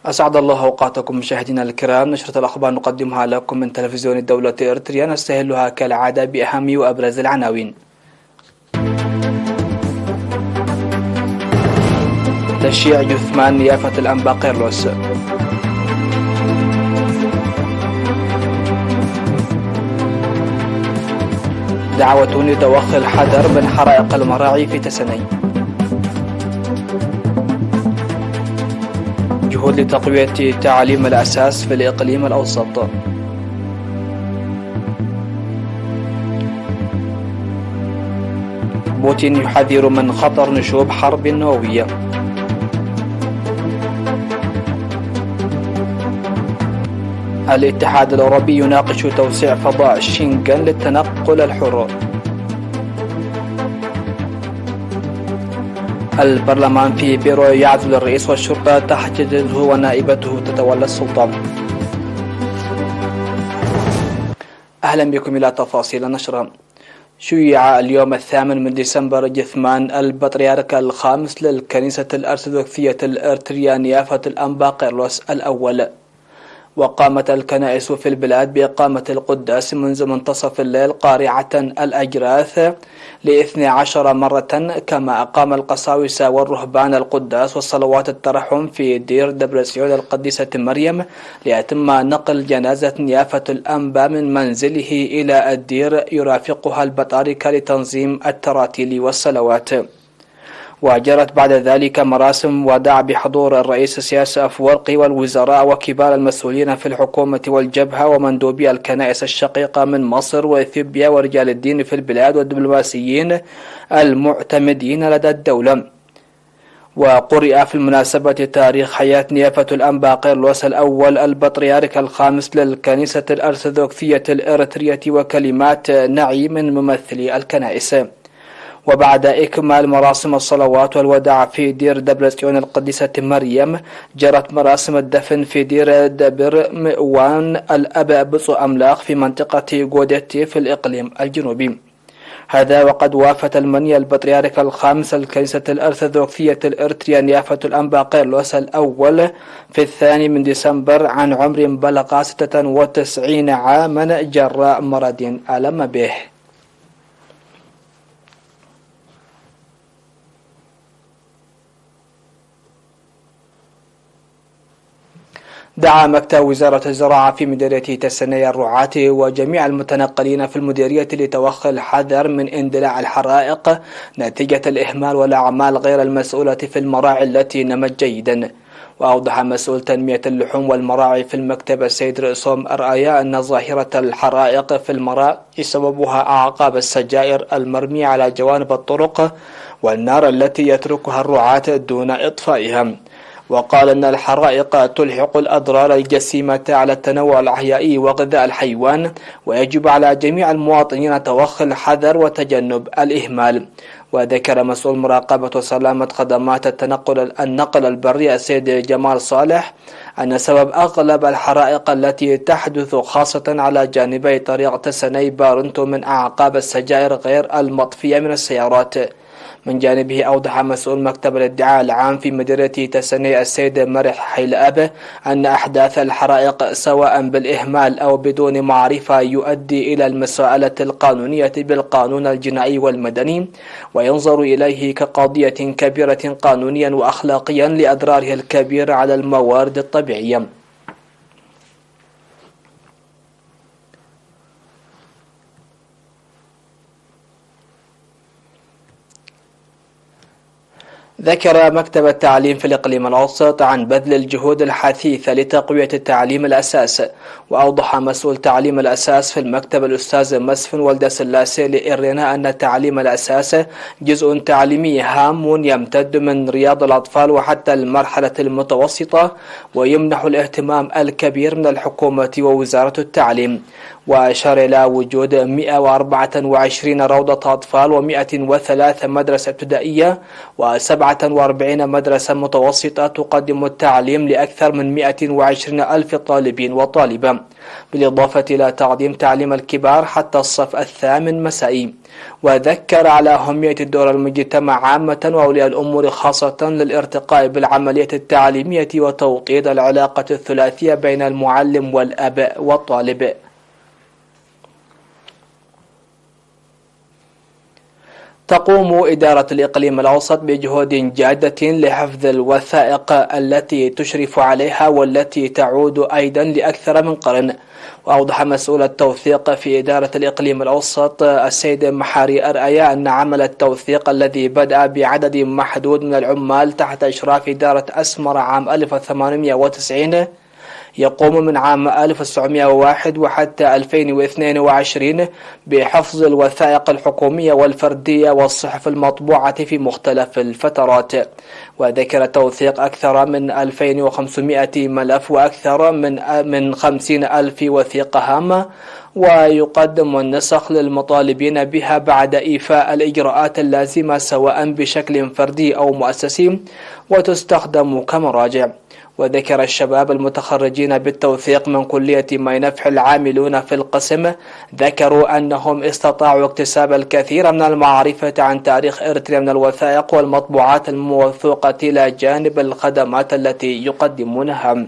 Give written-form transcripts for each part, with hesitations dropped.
أسعد الله أوقاتكم مشاهدينا الكرام. نشرة الأخبار نقدمها لكم من تلفزيون الدولة إريتريا، نستهلها كالعادة بأهم وأبرز العناوين. تشييع جثمان نيافة الأنبا قيرلس. دعوة لتوخي الحذر من حرائق المراعي في تسني. جهود لتقوية تعليم الأساس في الإقليم الأوسط. بوتين يحذر من خطر نشوب حرب نووية. الاتحاد الأوروبي يناقش توسيع فضاء شنغن للتنقل الحر. البرلمان في بيرو يعزل الرئيس والشرطة تحتجزه ونائبته تتولى السلطة. أهلا بكم إلى تفاصيل النشرة. شيع اليوم 8 من ديسمبر جثمان البطريرك الخامس للكنيسة الأرثوذكسية الإريترية نيافة الأنبا قيرلس الأول. وقامت الكنائس في البلاد بإقامة القداس منذ منتصف الليل قارعة الأجراث ل12 مرة، كما أقام القساوسة والرهبان القداس والصلوات الترحم في دير دبرسيون القديسة مريم، ليتم نقل جنازة نيافة الأنبا من منزله إلى الدير يرافقها البطاركة لتنظيم التراتيل والصلوات. وجرت بعد ذلك مراسم وداع بحضور الرئيس سياسي أفورقي والوزراء وكبار المسؤولين في الحكومة والجبهة ومندوبي الكنائس الشقيقة من مصر وإثيوبيا ورجال الدين في البلاد والدبلوماسيين المعتمدين لدى الدولة. وقرئ في المناسبة تاريخ حياة نيافة الأنبا قيرلس الأول البطريرك الخامس للكنيسة الأرثوذكسية الإريترية وكلمات نعي من ممثلي الكنائس. وبعد إكمال مراسم الصلوات والوداع في دير دبرسيون القديسة مريم، جرت مراسم الدفن في دير دبر مئوان الأب بصو أملاخ في منطقة غوديتي في الإقليم الجنوبي. هذا وقد وافت المنيا البطريرك الخامس الكنيسة الأرثوذكسية الإريترية نيافة الأنبا قيرلس الأول في 2 من ديسمبر عن عمر بلغ 96 عاما جراء مرض ألم به. دعا مكتب وزارة الزراعة في مديرية تسني الرعاة وجميع المتنقلين في المديرية لتوخي الحذر من اندلاع الحرائق نتيجة الإهمال والأعمال غير المسؤولة في المراعي التي نمت جيدا. وأوضح مسؤول تنمية اللحوم والمراعي في المكتب السيد رئيسهم أرآيا أن ظاهرة الحرائق في المراعي سببها أعقاب السجائر المرمية على جوانب الطرق والنار التي يتركها الرعاة دون إطفائها. وقال أن الحرائق تلحق الأضرار الجسيمة على التنوع الأحيائي وغذاء الحيوان، ويجب على جميع المواطنين توخي الحذر وتجنب الإهمال. وذكر مسؤول مراقبة وسلامة خدمات النقل البري السيد جمال صالح أن سبب أغلب الحرائق التي تحدث خاصة على جانبي طريق تسني بارنتو من أعقاب السجائر غير المطفية من السيارات. من جانبه أوضح مسؤول مكتب الادعاء العام في مديرية تسني السيد مرح حيلأب أن أحداث الحرائق سواء بالإهمال أو بدون معرفة يؤدي إلى المساءلة القانونية بالقانون الجنائي والمدني، وينظر إليه كقضية كبيرة قانونيا وأخلاقيا لأضراره الكبيرة على الموارد الطبيعية. ذكر مكتب التعليم في الإقليم الأوسط عن بذل الجهود الحثيثة لتقوية التعليم الأساس. وأوضح مسؤول تعليم الأساس في المكتب الأستاذ مسفن ولد سلاسي لإرنا أن تعليم الأساس جزء تعليمي هام يمتد من رياض الأطفال وحتى المرحلة المتوسطة، ويمنح الاهتمام الكبير من الحكومة ووزارة التعليم. وأشار إلى وجود 124 روضة أطفال و103 مدرسة ابتدائية و17 44 مدرسة متوسطة تقدم التعليم لأكثر من 120 ألف طالبين وطالبة، بالإضافة إلى تقديم تعليم الكبار حتى الصف الثامن مسائي. وذكر على أهمية دور المجتمع عامة وأولياء الأمور خاصة للارتقاء بالعملية التعليمية وتوطيد العلاقة الثلاثية بين المعلم والأب والطالب. تقوم إدارة الإقليم الأوسط بجهود جادة لحفظ الوثائق التي تشرف عليها والتي تعود أيضا لأكثر من قرن. وأوضح مسؤول التوثيق في إدارة الإقليم الأوسط السيد محاري أرأيا أن عمل التوثيق الذي بدأ بعدد محدود من العمال تحت إشراف إدارة أسمر عام 1890 يقوم من عام 1901 وحتى 2022 بحفظ الوثائق الحكومية والفردية والصحف المطبوعة في مختلف الفترات. وذكر التوثيق أكثر من 2500 ملف وأكثر من 50,000 وثيقة هامة، ويقدم النسخ للمطالبين بها بعد إيفاء الإجراءات اللازمة سواء بشكل فردي أو مؤسسي، وتستخدم كمراجع. وذكر الشباب المتخرجين بالتوثيق من كلية مينفح العاملون في القسم ذكروا أنهم استطاعوا اكتساب الكثير من المعرفة عن تاريخ إريتريا من الوثائق والمطبوعات الموثوقة إلى جانب الخدمات التي يقدمونها.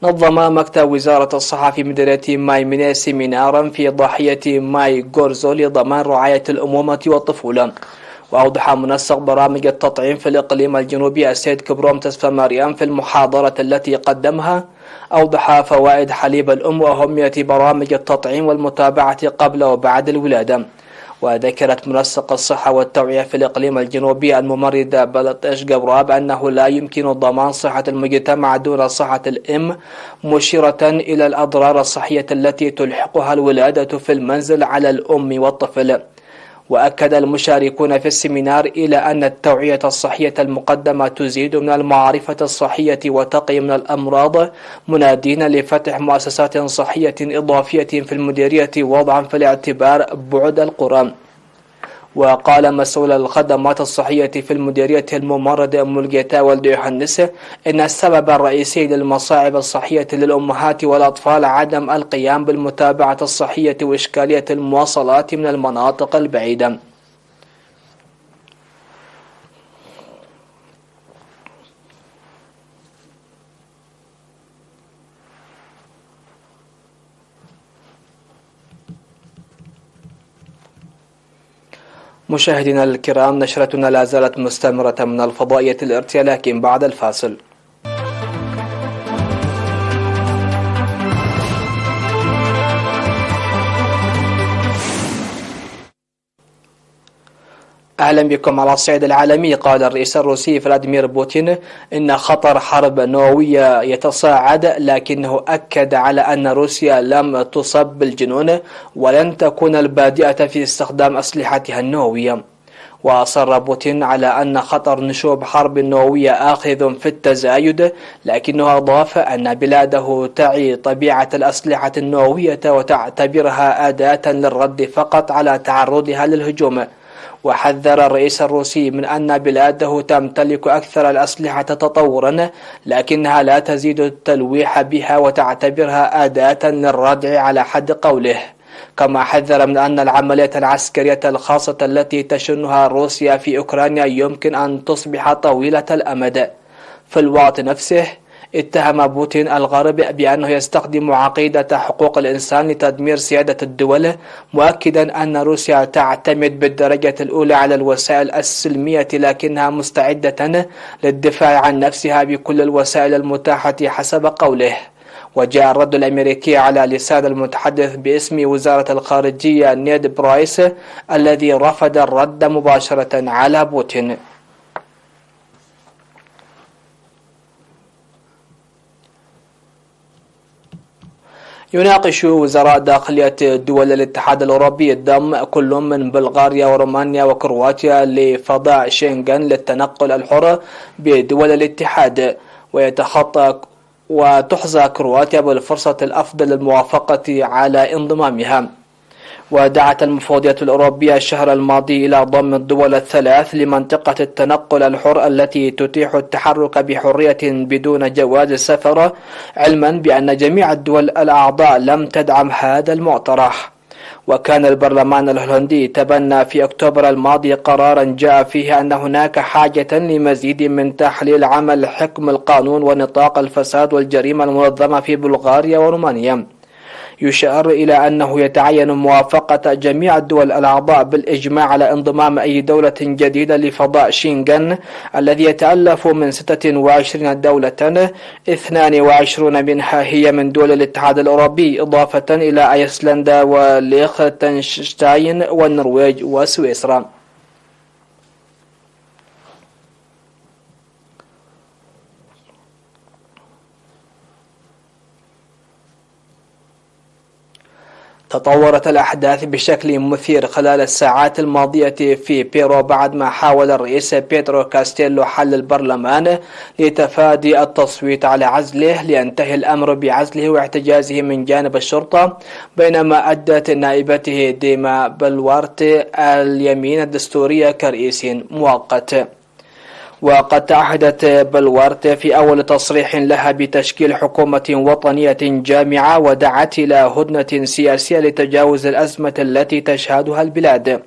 نظم مكتب وزارة الصحة في مديرية ماي ميني سيمينارا في ضاحية ماي غورزو لضمان رعاية الأمومة والطفولة. وأوضح منسق برامج التطعيم في الإقليم الجنوبي السيد كبروم تسفى مريم في المحاضرة التي قدمها، أوضح فوائد حليب الأم وأهمية برامج التطعيم والمتابعة قبل وبعد الولادة. وذكرت منسق الصحة والتوعية في الإقليم الجنوبي الممرضة بلطيش قبراب أنه لا يمكن ضمان صحة المجتمع دون صحة الأم، مشيرة إلى الأضرار الصحية التي تلحقها الولادة في المنزل على الأم والطفل. وأكد المشاركون في السيمينار إلى أن التوعية الصحية المقدمة تزيد من المعرفة الصحية وتقي من الأمراض، منادين لفتح مؤسسات صحية إضافية في المديرية وضعا في الاعتبار بعد القرى. وقال مسؤول الخدمات الصحية في المديرية الممرض أم الجيتا والد يوحنس إن السبب الرئيسي للمصاعب الصحية للأمهات والأطفال عدم القيام بالمتابعة الصحية وإشكالية المواصلات من المناطق البعيدة. مشاهدينا الكرام، نشرتنا لا زالت مستمرة من الفضائية الإرتيا، لكن بعد الفاصل. أهلا بكم. على الصعيد العالمي، قال الرئيس الروسي فلاديمير بوتين إن خطر حرب نووية يتصاعد، لكنه أكد على أن روسيا لم تصب بالجنون ولن تكون البادئة في استخدام أسلحتها النووية. وأصر بوتين على أن خطر نشوب حرب نووية آخذ في التزايد، لكنه أضاف أن بلاده تعي طبيعة الأسلحة النووية وتعتبرها أداة للرد فقط على تعرضها للهجوم. وحذر الرئيس الروسي من أن بلاده تمتلك أكثر الأسلحة تطورا، لكنها لا تزيد التلويح بها وتعتبرها أداة للردع على حد قوله. كما حذر من أن العملية العسكرية الخاصة التي تشنها روسيا في أوكرانيا يمكن أن تصبح طويلة الأمد. في الوقت نفسه اتهم بوتين الغرب بأنه يستخدم عقيدة حقوق الإنسان لتدمير سيادة الدول، مؤكدا أن روسيا تعتمد بالدرجة الأولى على الوسائل السلمية لكنها مستعدة للدفاع عن نفسها بكل الوسائل المتاحة حسب قوله. وجاء الرد الأمريكي على لسان المتحدث باسم وزارة الخارجية نيد برايس الذي رفض الرد مباشرة على بوتين. يناقش وزراء داخلية دول الاتحاد الأوروبي الضم كل من بلغاريا ورومانيا وكرواتيا لفضاء شنغن للتنقل الحر بدول الاتحاد، وتحظى كرواتيا بالفرصة الأفضل للموافقة على انضمامها. ودعت المفوضية الأوروبية الشهر الماضي إلى ضم الدول الثلاث لمنطقة التنقل الحر التي تتيح التحرك بحرية بدون جواز السفر، علما بأن جميع الدول الأعضاء لم تدعم هذا المقترح. وكان البرلمان الهولندي تبنى في أكتوبر الماضي قرارا جاء فيه أن هناك حاجة لمزيد من تحليل عمل حكم القانون ونطاق الفساد والجريمة المنظمة في بلغاريا ورومانيا. يشار إلى أنه يتعين موافقة جميع الدول الأعضاء بالإجماع على انضمام أي دولة جديدة لفضاء شنغن الذي يتألف من 26 دولة، 22 منها هي من دول الاتحاد الأوروبي، إضافة إلى أيسلندا وليختنشتاين والنرويج وسويسرا. تطورت الأحداث بشكل مثير خلال الساعات الماضية في بيرو بعد ما حاول الرئيس بيدرو كاستيلو حل البرلمان لتفادي التصويت على عزله، لينتهي الأمر بعزله واحتجازه من جانب الشرطة، بينما أدت نائبته ديما بلوارت اليمين الدستورية كرئيس مؤقت. وقد تعهدت بلوارت في أول تصريح لها بتشكيل حكومة وطنية جامعة، ودعت إلى هدنة سياسية لتجاوز الأزمة التي تشهدها البلاد.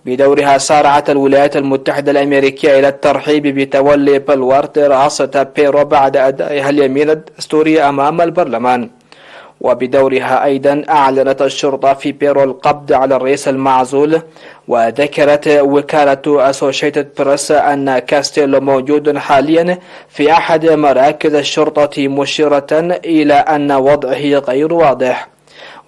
بدورها سارعت الولايات المتحدة الأمريكية إلى الترحيب بتولي بلوارت رئاسة بيرو بعد أدائها اليمين الدستوري أمام البرلمان. وبدورها أيضا أعلنت الشرطة في بيرو القبض على الرئيس المعزول، وذكرت وكالة أسوشيتد بريس أن كاستيلو موجود حاليا في أحد مراكز الشرطة، مشيرة إلى أن وضعه غير واضح.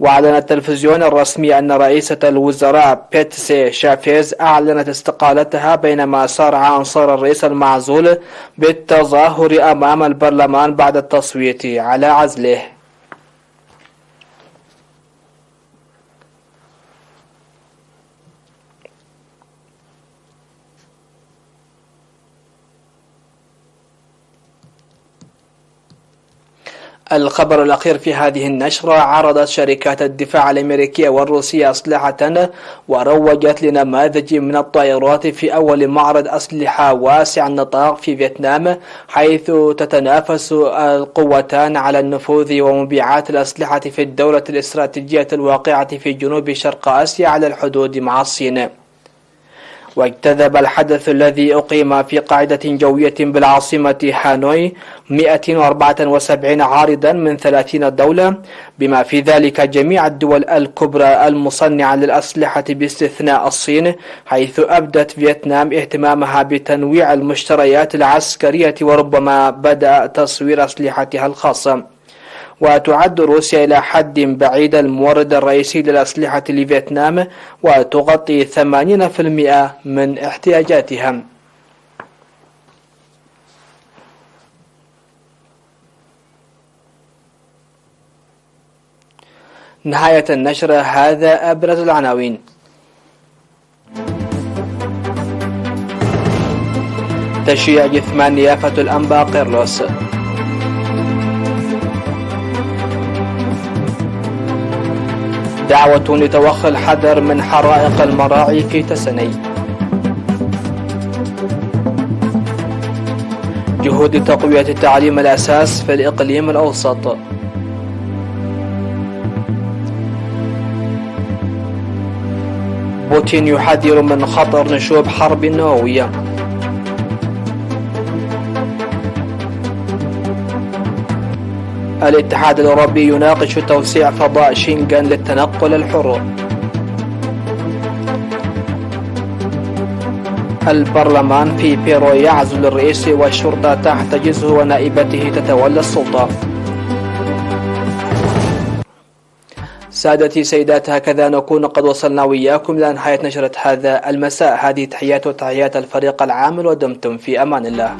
وأعلن التلفزيون الرسمي أن رئيسة الوزراء بيتسي شافيز أعلنت استقالتها، بينما سارع أنصار الرئيس المعزول بالتظاهر أمام البرلمان بعد التصويت على عزله. الخبر الأخير في هذه النشرة: عرضت شركات الدفاع الأمريكية والروسية أسلحة وروجت لنماذج من الطائرات في أول معرض أسلحة واسع النطاق في فيتنام، حيث تتنافس القوتان على النفوذ ومبيعات الأسلحة في الدولة الاستراتيجية الواقعة في جنوب شرق آسيا على الحدود مع الصين. واجتذب الحدث الذي أقيم في قاعدة جوية بالعاصمة هانوي 174 عارضا من 30 دولة، بما في ذلك جميع الدول الكبرى المصنعة للأسلحة باستثناء الصين، حيث أبدت فيتنام اهتمامها بتنويع المشتريات العسكرية وربما بدأ تصوير أسلحتها الخاصة. وتعد روسيا إلى حد بعيد المورد الرئيسي للأسلحة لفيتنام، وتغطي 80% من احتياجاتها. نهاية النشرة، هذا أبرز العناوين. تشييع جثمان نيافة الأنبا قيرلس. دعوة لتوخي الحذر من حرائق المراعي في تسني. جهود تقوية تعليم الأساس في الإقليم الأوسط. بوتين يحذر من خطر نشوب حرب نووية. الاتحاد الأوروبي يناقش توسيع فضاء شنغن للتنقل الحر. البرلمان في بيرو يعزل الرئيس والشرطة تحتجزه ونائبته تتولى السلطة. سادتي سيدات، هكذا نكون قد وصلنا وياكم إلى نهاية نشرة هذا المساء. هذه تحيات وتحيات الفريق العامل، ودمتم في أمان الله.